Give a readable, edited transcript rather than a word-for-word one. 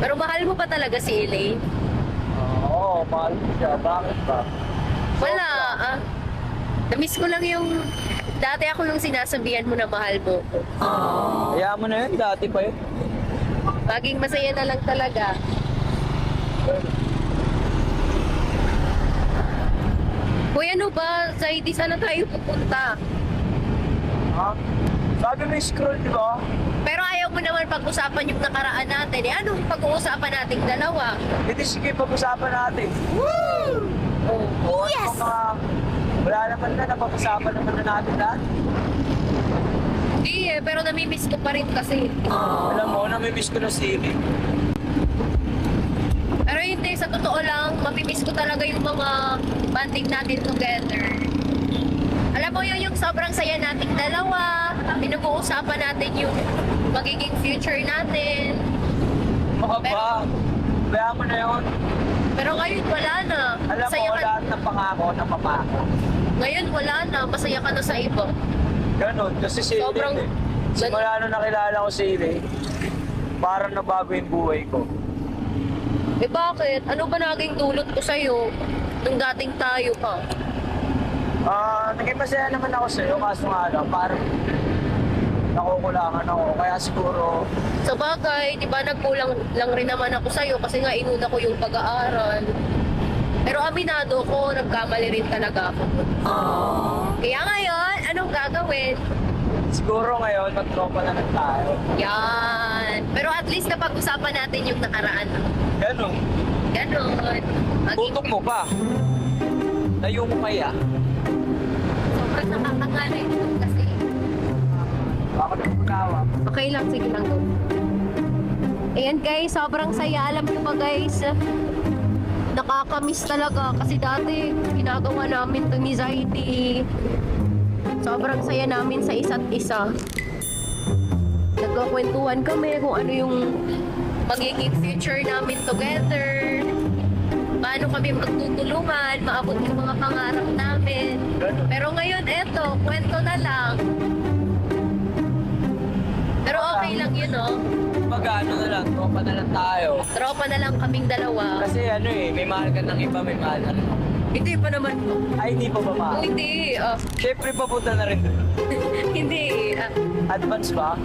Pero mahal mo pa talaga si Elaine? Oo, mahal ko siya. Bakit ba? Wala, ah. Namiss ko lang yung dati ako nung sinasabihan mo na mahal mo ko. Kaya mo na yun, dati pa yun. Maging masaya na lang talaga. Hoy, ano ba? Sa hindi sana tayo pupunta. Ha? Sabi mo scroll, di ba? Pero ayaw mo naman pag-usapan yung nakaraan natin. Eh, anong pag-uusapan nating dalawa? Hindi, sige, pag-usapan natin. Oh. Yes! Wala naman na, napag-usapan naman na natin lahat. Hindi eh, pero namimiss ko pa rin kasi. Alam mo, namimiss ko na si Amy. Pero hindi, sa totoo lang, mamimiss ko talaga yung mga banding natin together. Alam mo yun, yung sobrang saya nating dalawa, pinag-uusapan natin yung magiging future natin. Baka ba? Kaya mo na yun. Pero ngayon wala na. Alam Masaya mo, ka. lahat ng pangako, napapako. Ngayon wala na, masaya ka na sa iba. Ganon, kasi si Sobrang- Elaine, simula nung nakilala ko si Elaine, parang nabago yung buhay ko. Eh bakit? Ano ba naging dulot ko sa'yo nung dating tayo pa? Naging masaya naman ako sa'yo, kaso nga lang, parang nakukulangan ako. Kaya siguro, Sa bagay, di ba nagkulang lang rin naman ako sa'yo kasi nga inuna ko yung pag-aaral. Pero aminado ko, nagkamali rin talaga ako. Kaya ngayon, anong gagawin? siguro ngayon, mag-tropa na lang tayo. Yan. Pero at least napag-usapan natin yung nakaraan. Ganon. Ganon. Tutok mo pa. Tayo mo kaya. Sobrang nakakangalay kasi. Baka na magawa. Okay lang, sige lang go. Ayan guys, sobrang saya. Alam mo ba guys, nakakamiss talaga kasi dati ginagawa namin to ni Zaidi. Sobrang saya namin sa isa't isa. Nagkakwentuhan kami kung ano yung magiging future namin together. Paano kami magtutulungan, maabot yung mga pangarap namin. Pero ngayon, eto, kwento na lang. Pero okay lang yun, no? Mag-ano na lang, tropa na lang tayo. Tropa na lang kaming dalawa. Kasi ano eh, may mahal ka ng iba, may mahal ka ng iba. Hindi pa naman po. Ay, hindi pa ba Oh, mahal? hindi. Siyempre, papunta na rin doon. Hindi. Advance ba?